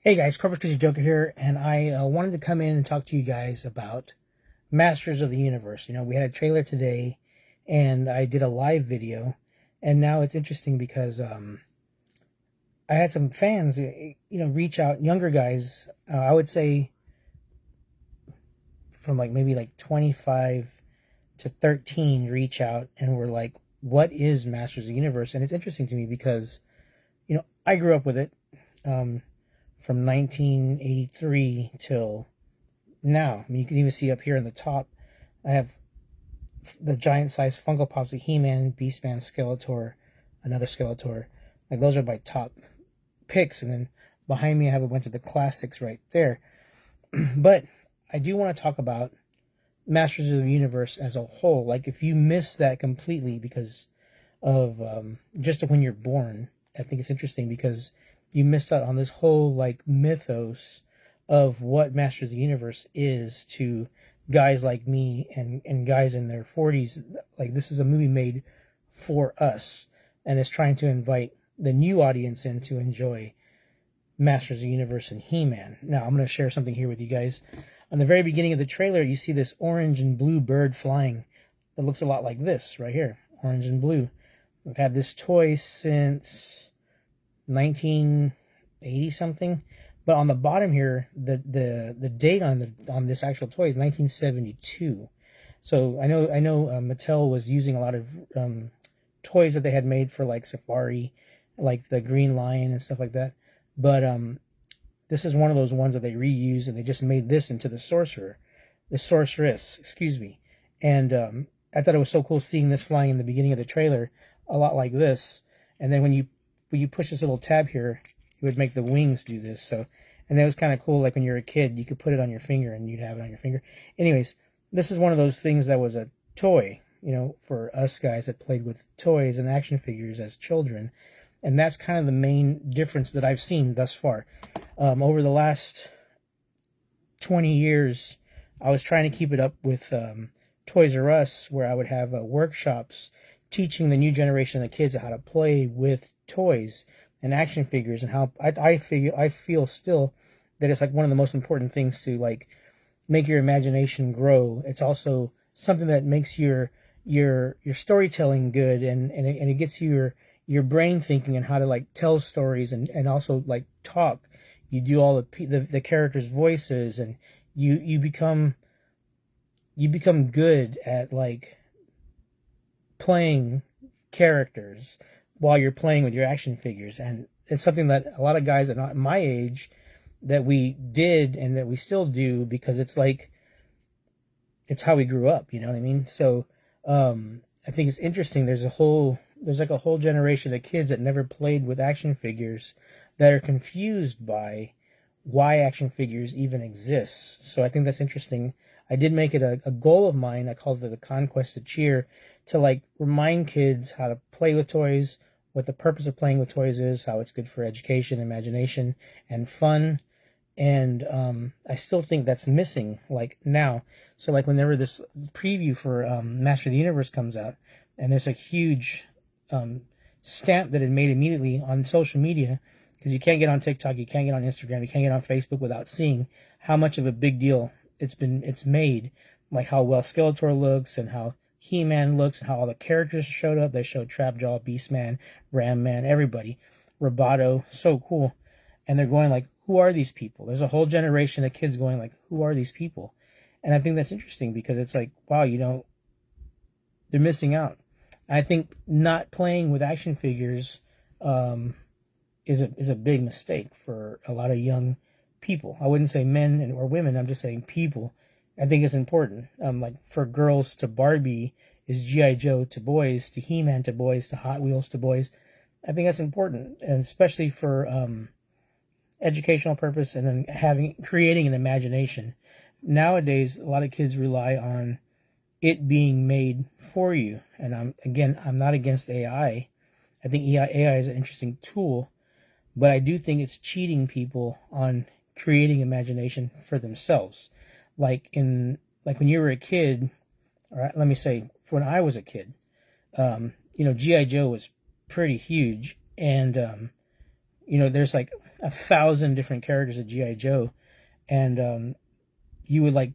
Hey guys, Corpus Christi Joker here, and I wanted to come in and talk to you guys about Masters of the Universe. We had a trailer today, and I did a live video, and now it's interesting because I had some fans, reach out, younger guys. I would say from like maybe like 25 to 13, reach out and were like, "What is Masters of the Universe?" And it's interesting to me because I grew up with it. From 1983 till now. I mean, you can even see up here in the top, I have the giant size Funko Pops of He-Man, Beastman, Skeletor, another Skeletor. Like those are my top picks, and then behind me I have a bunch of the classics right there. But I do want to talk about Masters of the Universe as a whole. Like if you miss that completely because of just when you're born, I think it's interesting because you missed out on this whole like mythos of what Masters of the Universe is to guys like me and guys in their 40s. Like this is a movie made for us and is trying to invite the new audience in to enjoy Masters of the Universe and He-Man. Now I'm going to share something here with you guys. On the very beginning of the trailer, you see this orange and blue bird flying. It looks a lot like this right here, orange and blue. We've had this toy since 1980 something, but on the bottom here, the date on this actual toy is 1972. So I know Mattel was using a lot of toys that they had made for like Safari, like the Green Lion and stuff like that. But this is one of those ones that they reused, and they just made this into the sorceress, excuse me. And I thought it was so cool seeing this flying in the beginning of the trailer, a lot like this. And then when you push this little tab here, it would make the wings do this. So, and that was kind of cool. Like when you're a kid, you could put it on your finger and you'd have it on your finger. Anyways, this is one of those things that was a toy, for us guys that played with toys and action figures as children. And that's kind of the main difference that I've seen thus far. Over the last 20 years, I was trying to keep it up with Toys R Us, where I would have workshops teaching the new generation of kids how to play with toys and action figures, and how I feel still that it's like one of the most important things to like make your imagination grow. It's also something that makes your storytelling good, and it gets your brain thinking and how to like tell stories and also like talk. You do all the characters' voices, and you become good at like playing characters while you're playing with your action figures. And it's something that a lot of guys at not my age that we did and that we still do, because it's like it's how we grew up, you know what I mean? So I think it's interesting. There's like a whole generation of kids that never played with action figures that are confused by why action figures even exist. So I think that's interesting. I did make it a goal of mine. I called it the Conquest of Cheer, to like remind kids how to play with toys, what the purpose of playing with toys is, how it's good for education, imagination, and fun. And I still think that's missing like now. So like whenever this preview for Master of the Universe comes out, and there's a huge stamp that is made immediately on social media, because you can't get on TikTok, you can't get on Instagram, you can't get on Facebook without seeing how much of a big deal it's made, like how well Skeletor looks and how He-Man looks and how all the characters showed up. They showed Trapjaw, Beastman, Ram Man, everybody, Roboto, so cool. And they're going like, who are these people? There's a whole generation of kids going like, who are these people? And I think that's interesting because it's like, wow, they're missing out. I think not playing with action figures is a big mistake for a lot of young people. I wouldn't say men or women. I'm just saying people. I think it's important. Like for girls to Barbie is G.I. Joe to boys, to He-Man to boys, to Hot Wheels to boys. I think that's important, and especially for educational purpose, and then creating an imagination. Nowadays, a lot of kids rely on it being made for you. And I'm not against AI. I think AI is an interesting tool, but I do think it's cheating people on creating imagination for themselves. Like when you were a kid, or let me say, when I was a kid, G.I. Joe was pretty huge, and there's like 1,000 different characters of GI Joe, and you would like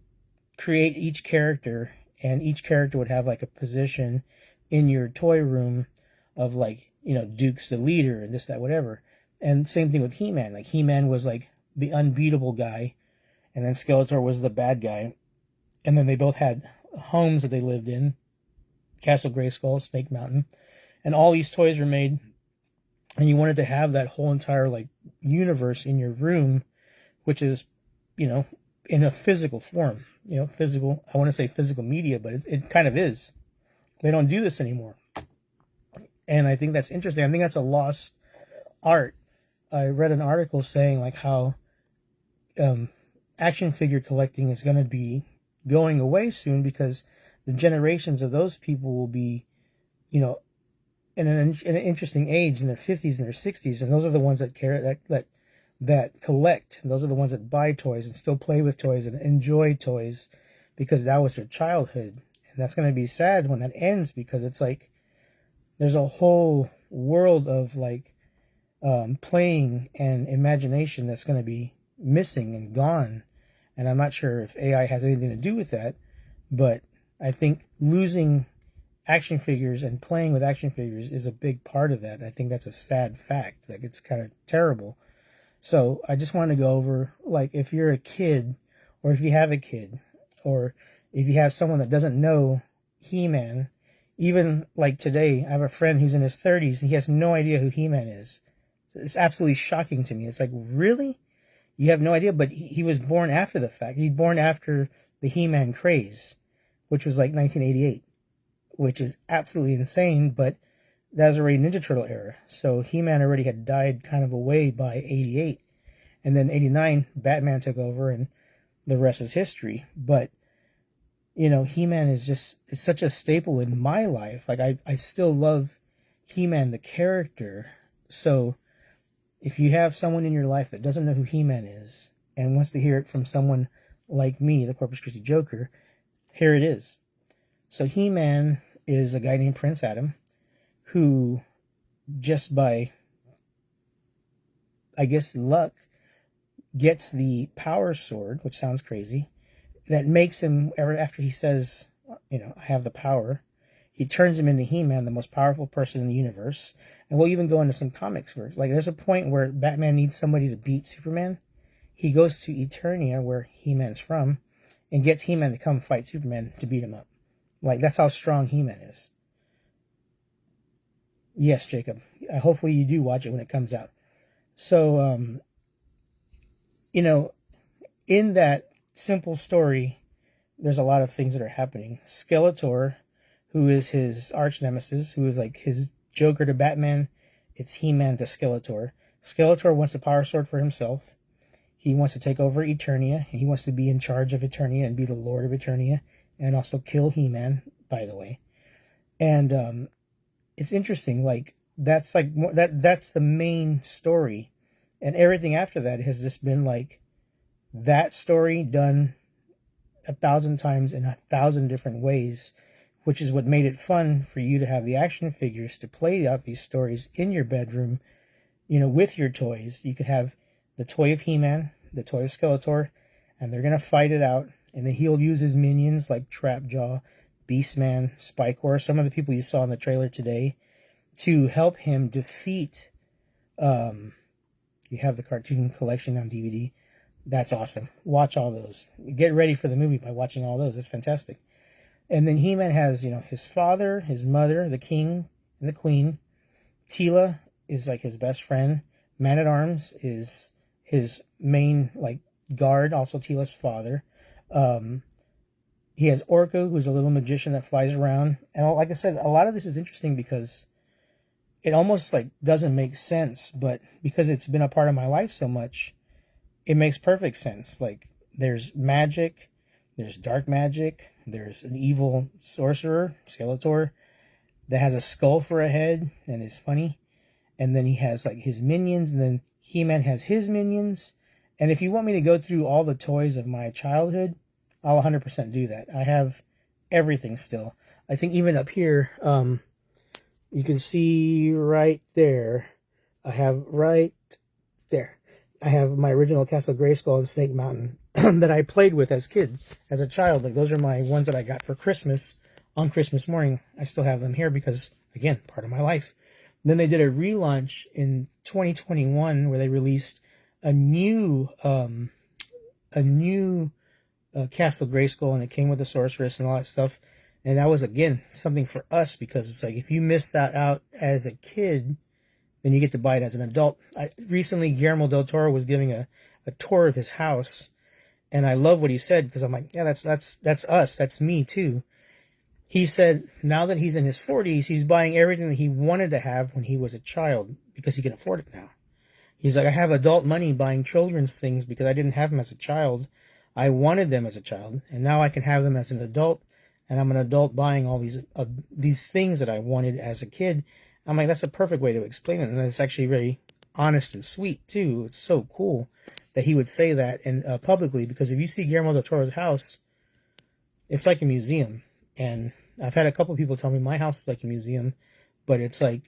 create each character, and each character would have like a position in your toy room of like, you know, Duke's the leader and this, that, whatever. And same thing with He-Man. Like He-Man was like the unbeatable guy, and then Skeletor was the bad guy. And then they both had homes that they lived in, Castle Grayskull, Snake Mountain, and all these toys were made. And you wanted to have that whole entire like universe in your room, which is, you know, in a physical form. You know, physical. I want to say physical media, but it kind of is. They don't do this anymore, and I think that's interesting. I think that's a lost art. I read an article saying like how action figure collecting is going to be going away soon because the generations of those people will be, you know, in an interesting age in their 50s and their 60s, and those are the ones that care that collect. And those are the ones that buy toys and still play with toys and enjoy toys because that was their childhood. And that's going to be sad when that ends, because it's like there's a whole world of like playing and imagination that's going to be missing and gone. And I'm not sure if AI has anything to do with that, but I think losing action figures and playing with action figures is a big part of that. I think that's a sad fact. Like, it's kind of terrible. So I just want to go over, like, if you're a kid, or if you have a kid, or if you have someone that doesn't know He-Man, even like today, I have a friend who's in his 30s and he has no idea who He-Man is. It's absolutely shocking to me. It's like, really? You have no idea? But he was born after the fact. He's born after the He-Man craze, which was like 1988, which is absolutely insane, but that was already Ninja Turtle era. So He-Man already had died kind of away by 88. And then 89, Batman took over and the rest is history. But, you know, He-Man is such a staple in my life. Like, I still love He-Man, the character. So if you have someone in your life that doesn't know who He-Man is and wants to hear it from someone like me, the Corpus Christi Joker, here it is. So He-Man is a guy named Prince Adam who, just by, I guess, luck, gets the power sword, which sounds crazy, that makes him, after he says, you know, I have the power, he turns him into He-Man, the most powerful person in the universe. And we'll even go into some comics where, like, there's a point where Batman needs somebody to beat Superman. He goes to Eternia, where He-Man's from, and gets He-Man to come fight Superman to beat him up. Like, that's how strong He-Man is. Yes, Jacob. Hopefully you do watch it when it comes out. So, you know, in that simple story, there's a lot of things that are happening. Skeletor, who is his arch nemesis, who is like his Joker to Batman, it's He-Man to Skeletor. Skeletor wants the power sword for himself. He wants to take over Eternia, and he wants to be in charge of Eternia and be the Lord of Eternia, and also kill He-Man, by the way. And it's interesting, like, that's the main story. And everything after that has just been like that story done 1,000 times in 1,000 different ways, which is what made it fun for you to have the action figures to play out these stories in your bedroom, you know, with your toys. You could have the toy of He-Man, the toy of Skeletor, and they're going to fight it out. And then he'll use his minions like Trapjaw, Beastman, Spikor, some of the people you saw in the trailer today, to help him defeat. You have the cartoon collection on DVD. That's awesome. Watch all those. Get ready for the movie by watching all those. It's fantastic. And then He-Man has, you know, his father, his mother, the king, and the queen. Teela is like his best friend. Man-at-Arms is his main, like, guard, also Teela's father. He has Orko, who's a little magician that flies around. And like I said, a lot of this is interesting because it almost like doesn't make sense, but because it's been a part of my life so much, it makes perfect sense. Like, there's magic, there's dark magic, there's an evil sorcerer, Skeletor, that has a skull for a head and is funny. And then he has like his minions, and then He-Man has his minions. And if you want me to go through all the toys of my childhood, I'll 100% do that. I have everything still. I think even up here, you can see right there, I have right there. I have my original Castle Grayskull and Snake Mountain that I played with as a child. Like those are my ones that I got for Christmas on Christmas morning. I still have them here because, again, part of my life. Then they did a relaunch in 2021 where they released a new Castle Grayskull, and it came with a sorceress and all that stuff. And that was, again, something for us, because it's like if you missed that out as a kid, then you get to buy it as an adult. Recently, Guillermo del Toro was giving a tour of his house, and I love what he said, because I'm like, yeah, that's us. That's me too. He said now that he's in his 40s, he's buying everything that he wanted to have when he was a child because he can afford it now. He's like, I have adult money buying children's things because I didn't have them as a child. I wanted them as a child, and now I can have them as an adult, and I'm an adult buying all these things that I wanted as a kid. I'm like, that's a perfect way to explain it, and it's actually very honest and sweet too. It's so cool that he would say that and publicly, because if you see Guillermo del Toro's house, it's like a museum. And I've had a couple people tell me my house is like a museum, but it's like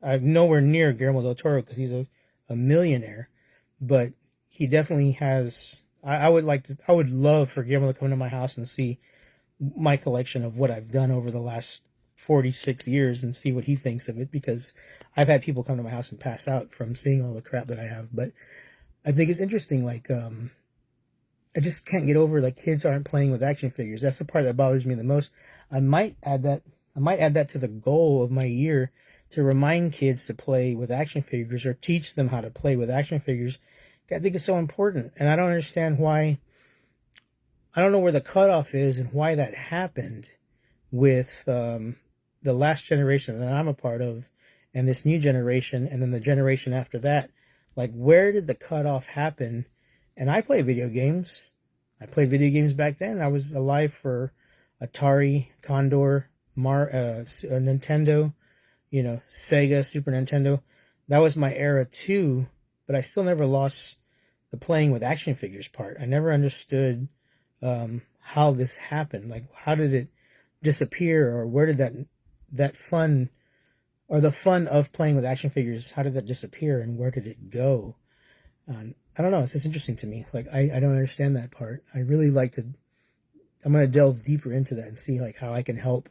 I'm nowhere near Guillermo del Toro because he's a millionaire, but he definitely has. I would love for Guillermo to come to my house and see my collection of what I've done over the last 46 years and see what he thinks of it, because I've had people come to my house and pass out from seeing all the crap that I have. But I think it's interesting, like, I just can't get over like kids aren't playing with action figures. That's the part that bothers me the most. I might add that to the goal of my year, to remind kids to play with action figures or teach them how to play with action figures. I think it's so important, and I don't understand why. I don't know where the cutoff is and why that happened with the last generation that I'm a part of, and this new generation, and then the generation after that. Like, where did the cutoff happen? And I play video games. I played video games back then. I was alive for Atari, Condor, Nintendo, Sega, Super Nintendo. That was my era too, but I still never lost the playing with action figures part. I never understood how this happened. Like, how did it disappear, or where did that fun, or the fun of playing with action figures, how did that disappear, and where did it go? I don't know. It's just interesting to me. Like, I don't understand that part. I really like to. I'm going to delve deeper into that and see like how I can help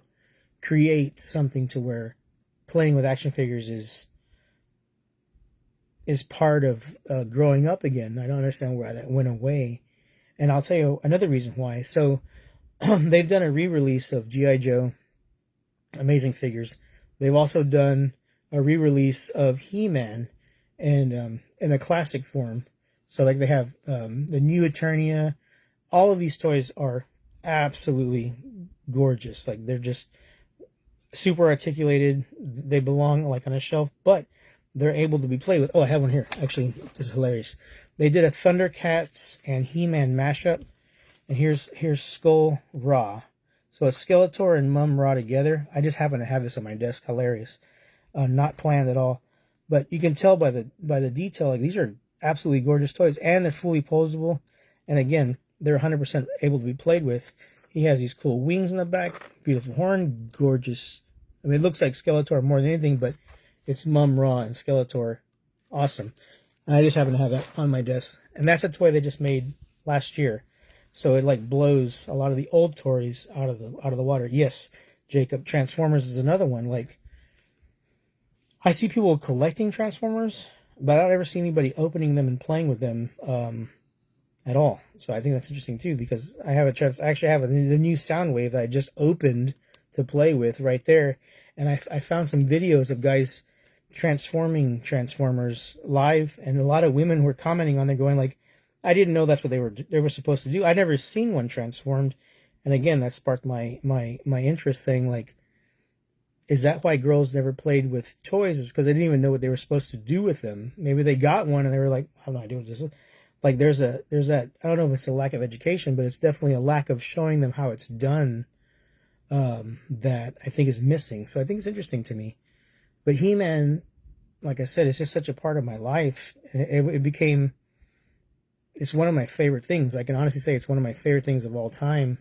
create something to where playing with action figures is part of growing up again. I don't understand why that went away. And I'll tell you another reason why. So they've done a re-release of G.I. Joe Amazing Figures. They've also done a re-release of He-Man, and in a classic form. So like they have the new Eternia. All of these toys are absolutely gorgeous. Like, they're just super articulated. They belong like on a shelf, but they're able to be played with. Oh, I have one here. Actually, this is hilarious. They did a Thundercats and He-Man mashup, and here's Skull Ra. So it's Skeletor and Mum Ra together. I just happen to have this on my desk. Hilarious. Not planned at all, but you can tell by the detail. Like, these are absolutely gorgeous toys, and they're fully posable. And again, they're 100% able to be played with. He has these cool wings in the back, beautiful horn, gorgeous. I mean, it looks like Skeletor more than anything, but it's Mum Ra and Skeletor. Awesome. I just happen to have that on my desk, and that's a toy they just made last year. So it like blows a lot of the old toys out of the water. Yes, Jacob, Transformers is another one. Like, I see people collecting Transformers, but I don't ever see anybody opening them and playing with them at all. So I think that's interesting too, because I actually have the new Soundwave that I just opened to play with right there, and I found some videos of guys transforming Transformers live, and a lot of women were commenting on there, going like, I didn't know that's what they were supposed to do. I'd never seen one transformed, and again, that sparked my interest, saying like, is that why girls never played with toys? It's because they didn't even know what they were supposed to do with them. Maybe they got one and they were like, I have no idea what this is. Like, there's that, I don't know if it's a lack of education, but it's definitely a lack of showing them how it's done that I think is missing. So I think it's interesting to me. But He-Man, like I said, it's just such a part of my life. It's one of my favorite things. I can honestly say it's one of my favorite things of all time.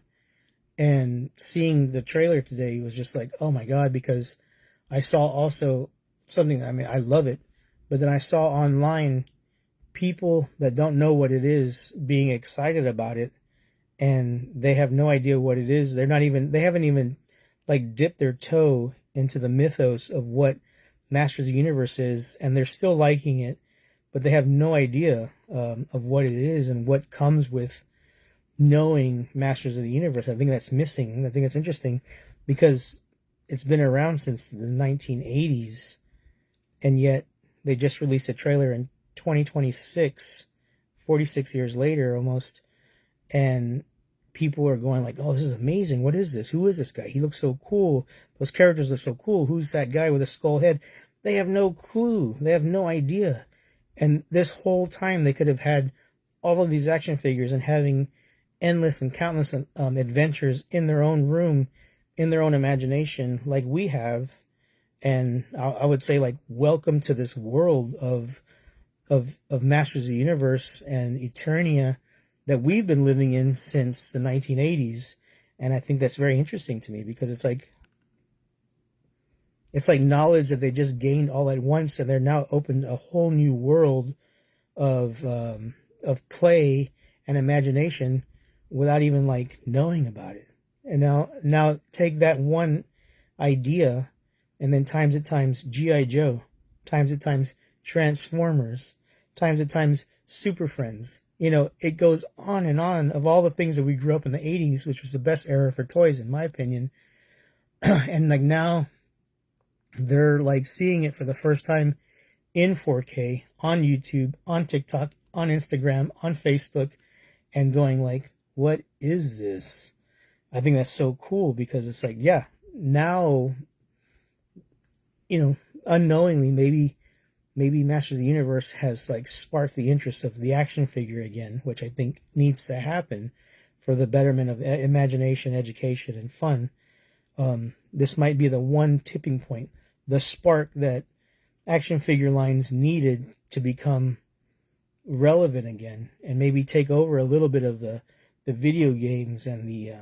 And seeing the trailer today was just like, oh my God, because I saw also something, I mean, I love it, but then I saw online people that don't know what it is being excited about it, and they have no idea what it is. They haven't even like dipped their toe into the mythos of what Masters of the Universe is, and they're still liking it, but they have no idea of what it is and what comes with knowing Masters of the Universe. I think that's missing. I think it's interesting because it's been around since the 1980s, and yet they just released a trailer in 2026, 46 years later almost, and people are going like, oh, this is amazing. What is this? Who is this guy? He looks so cool. Those characters look so cool. Who's that guy with a skull head? They have no clue. They have no idea. And this whole time they could have had all of these action figures and having endless and countless adventures in their own room, in their own imagination, like we have. And I would say, like, welcome to this world of Masters of the Universe and Eternia that we've been living in since the 1980s. And I think that's very interesting to me because it's like knowledge that they just gained all at once, and they're now open a whole new world of play and imagination without even like knowing about it. And now take that one idea and then times it times G.I. Joe, times it times Transformers, times it times Super Friends. You know, it goes on and on of all the things that we grew up in the 80s, which was the best era for toys, in my opinion. And like now they're like seeing it for the first time in 4K on YouTube, on TikTok, on Instagram, on Facebook, and going like, what is this? I think that's so cool because it's like, yeah, now, you know, unknowingly, maybe Masters of the Universe has like sparked the interest of the action figure again, which I think needs to happen for the betterment of imagination, education, and fun. This might be the one tipping point, the spark that action figure lines needed to become relevant again, and maybe take over a little bit of the video games and the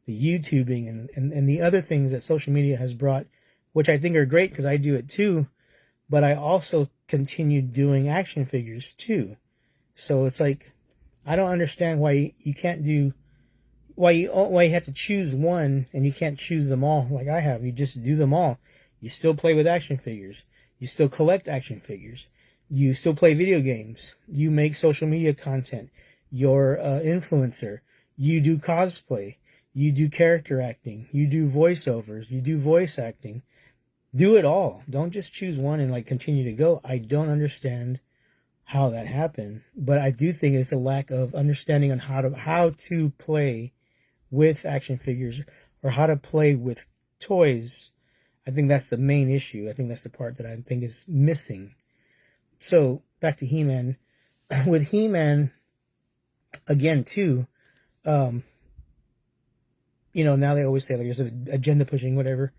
YouTubing and the other things that social media has brought, which I think are great because I do it too. But I also continued doing action figures too. So it's like, I don't understand why you can't do, why you have to choose one and you can't choose them all like I have. You just do them all. You still play with action figures. You still collect action figures. You still play video games. You make social media content. You're an influencer. You do cosplay. You do character acting. You do voiceovers. You do voice acting. Do it all. Don't just choose one and like continue to go. I don't understand how that happened, but I do think it's a lack of understanding on how to play with action figures or how to play with toys. I think that's the main issue. I think that's the part that I think is missing. So back to He-Man. With He-Man, again too, you know, now they always say like there's an agenda pushing, whatever.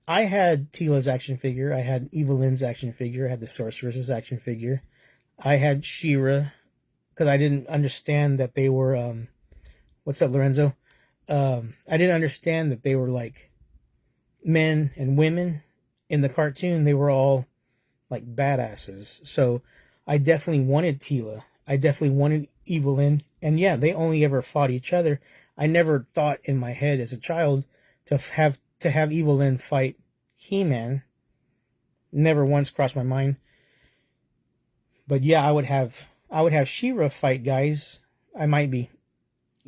I had Teela's action figure. I had Evelyn's action figure. I had the Sorceress's action figure. I had She-Ra because I didn't understand that they were, what's up, Lorenzo? I didn't understand that they were like men and women in the cartoon. They were all like badasses. So I definitely wanted Teela. I definitely wanted Evelyn. And yeah, they only ever fought each other. I never thought in my head as a child to have Evelyn fight He-Man. Never once crossed my mind. But yeah, I would have She-Ra fight guys. I might be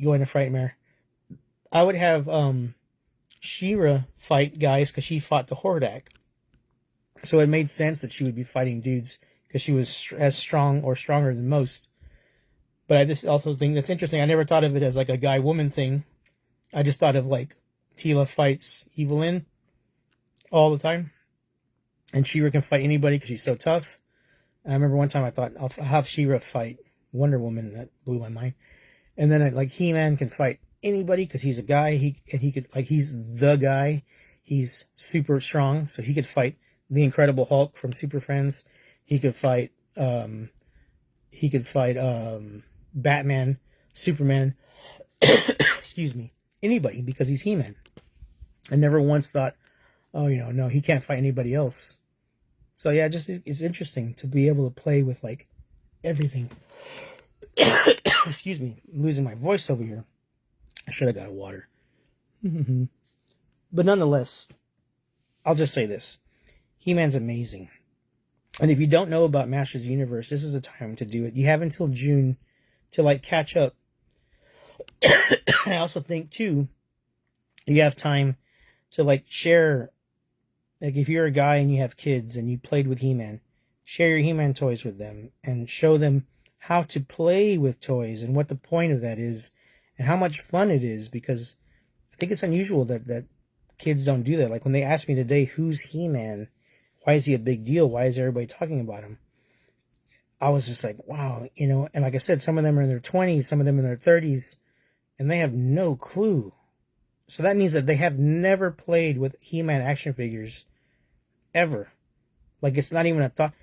going to Frightmare. I would have She-Ra fight guys because she fought the Hordak. So it made sense that she would be fighting dudes because she was as strong or stronger than most. But I just also think that's interesting. I never thought of it as like a guy-woman thing. I just thought of like Teela fights Evelyn all the time. And She-Ra can fight anybody because she's so tough. And I remember one time I thought, I'll have She-Ra fight Wonder Woman. That blew my mind. And then like He-Man can fight anybody because he's a guy. He could, like, he's the guy. He's super strong. So he could fight the Incredible Hulk from Super Friends. He could fight Batman, Superman, excuse me, anybody because he's He-Man. I never once thought, oh, you know, no, he can't fight anybody else. So yeah, just it's interesting to be able to play with like everything. Excuse me, I'm losing my voice over here. I should have got water. But nonetheless, I'll just say this. He-Man's amazing. And if you don't know about Masters of the Universe, this is the time to do it. You have until June to like catch up. I also think too, you have time to like share, like if you're a guy and you have kids and you played with He-Man, share your He-Man toys with them and show them how to play with toys and what the point of that is and how much fun it is, because I think it's unusual that kids don't do that. Like when they asked me today, who's He-Man? Why is he a big deal? Why is everybody talking about him? I was just like, wow, you know, and like I said, some of them are in their 20s, some of them in their 30s, and they have no clue. So that means that they have never played with He-Man action figures ever. Like it's not even a thought.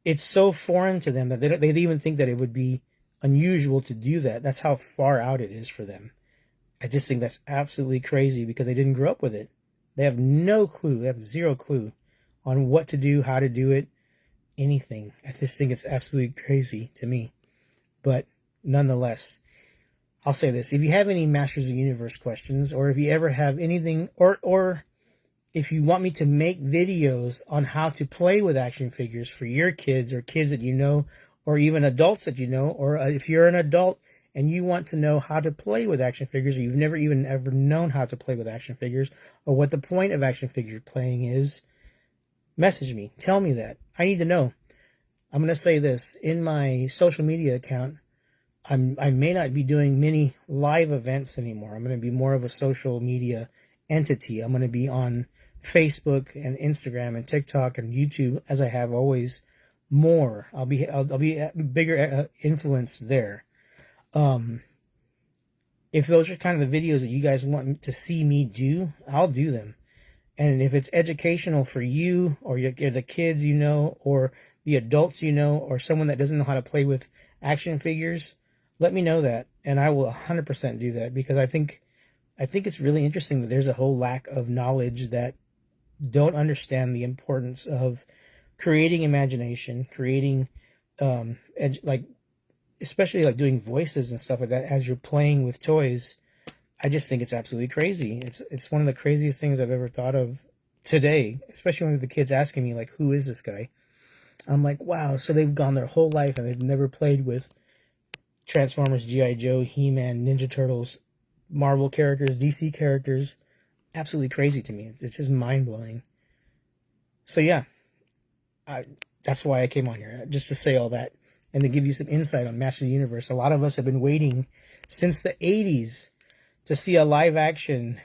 It's so foreign to them that they even think that it would be unusual to do that. That's how far out it is for them. I just think that's absolutely crazy because they didn't grow up with it. They have no clue. They have zero clue on what to do, how to do it, anything. I just think it's absolutely crazy to me. But nonetheless, I'll say this. If you have any Masters of the Universe questions, or if you ever have anything, or if you want me to make videos on how to play with action figures for your kids or kids that you know, or even adults that you know, or if you're an adult and you want to know how to play with action figures, or you've never even ever known how to play with action figures, or what the point of action figure playing is, message me. Tell me that. I need to know. I'm going to say this. In my social media account, I may not be doing many live events anymore. I'm going to be more of a social media entity. I'm going to be on Facebook and Instagram and TikTok and YouTube, as I have always, more. I'll be a bigger influence there. If those are kind of the videos that you guys want to see me do, I'll do them. And if it's educational for you or the kids you know, or the adults you know, or someone that doesn't know how to play with action figures, let me know that, and I will 100% do that, because I think it's really interesting that there's a whole lack of knowledge that don't understand the importance of creating imagination, creating like especially like doing voices and stuff like that as you're playing with toys. I just think it's absolutely crazy. It's one of the craziest things I've ever thought of today, especially when the kids asking me like, who is this guy? I'm like, wow, so they've gone their whole life and they've never played with Transformers, G.I. Joe, He-Man, Ninja Turtles, Marvel characters, DC characters. Absolutely crazy to me. It's just mind-blowing. So yeah, that's why I came on here, just to say all that and to give you some insight on Master of the Universe. A lot of us have been waiting since the 80s to see a live-action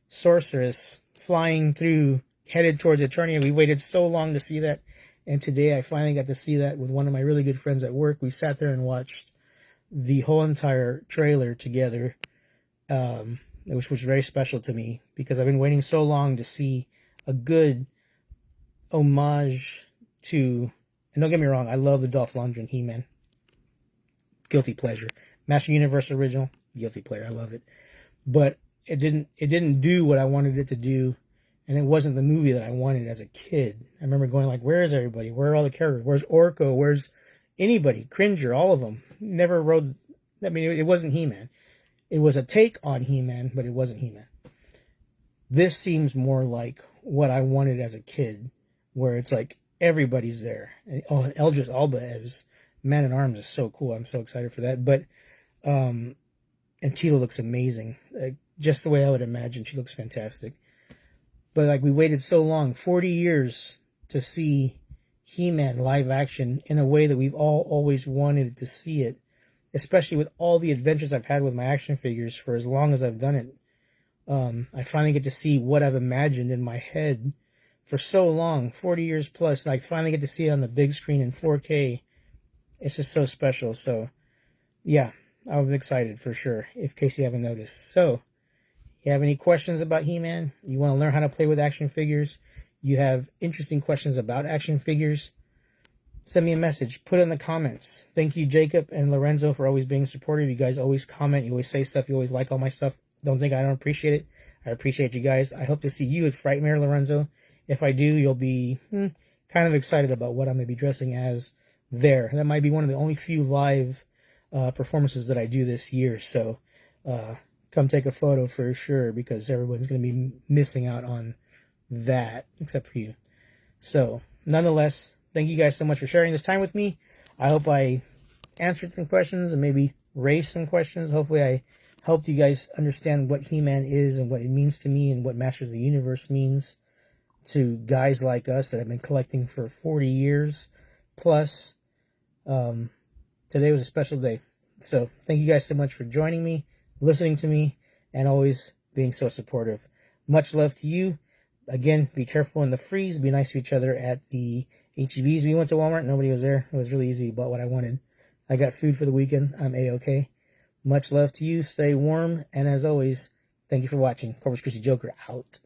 sorceress flying through, headed towards Eternia. We waited so long to see that, and today I finally got to see that with one of my really good friends at work. We sat there and watched the whole entire trailer together, which was very special to me, because I've been waiting so long to see a good homage to, and don't get me wrong, I love the Dolph Lundgren He-Man. Guilty pleasure. Master Universe original, guilty pleasure. I love it. But it didn't do what I wanted it to do, and it wasn't the movie that I wanted as a kid. I remember going like, where is everybody? Where are all the characters? Where's Orko? Where's anybody? Cringer, all of them. Never rode. I mean, it wasn't He-Man. It was a take on He-Man, but it wasn't He-Man. This seems more like what I wanted as a kid, where it's like everybody's there. And, and Eldris Alba as Man-at-Arms is so cool. I'm so excited for that. But and Tila looks amazing. Like, just the way I would imagine. She looks fantastic. But like, we waited so long, 40 years, to see He-Man live action in a way that we've all always wanted to see it, especially with all the adventures I've had with my action figures for as long as I've done it. I finally get to see what I've imagined in my head for so long, 40 years plus, and I finally get to see it on the big screen in 4K. It's just so special. So, yeah, I'm excited for sure, in case you haven't noticed. So, you have any questions about He-Man? You want to learn how to play with action figures? You have interesting questions about action figures? Send me a message. Put it in the comments. Thank you, Jacob and Lorenzo, for always being supportive. You guys always comment. You always say stuff. You always like all my stuff. Don't think I don't appreciate it. I appreciate you guys. I hope to see you at Frightmare, Lorenzo. If I do, you'll be kind of excited about what I'm going to be dressing as there. That might be one of the only few live performances that I do this year. So come take a photo for sure, because everyone's going to be missing out on that, except for you. So nonetheless, thank you guys so much for sharing this time with me. I hope I answered some questions and maybe raised some questions. Hopefully I helped you guys understand what He-Man is and what it means to me and what Masters of the Universe means to guys like us that have been collecting for 40 years plus. Today was a special day. So thank you guys so much for joining me, listening to me, and always being so supportive. Much love to you. Again, be careful in the freeze. Be nice to each other at the HEBs. We went to Walmart. Nobody was there. It was really easy. Bought what I wanted. I got food for the weekend. I'm A-okay. Much love to you. Stay warm. And as always, thank you for watching. Corpus Christi Joker out.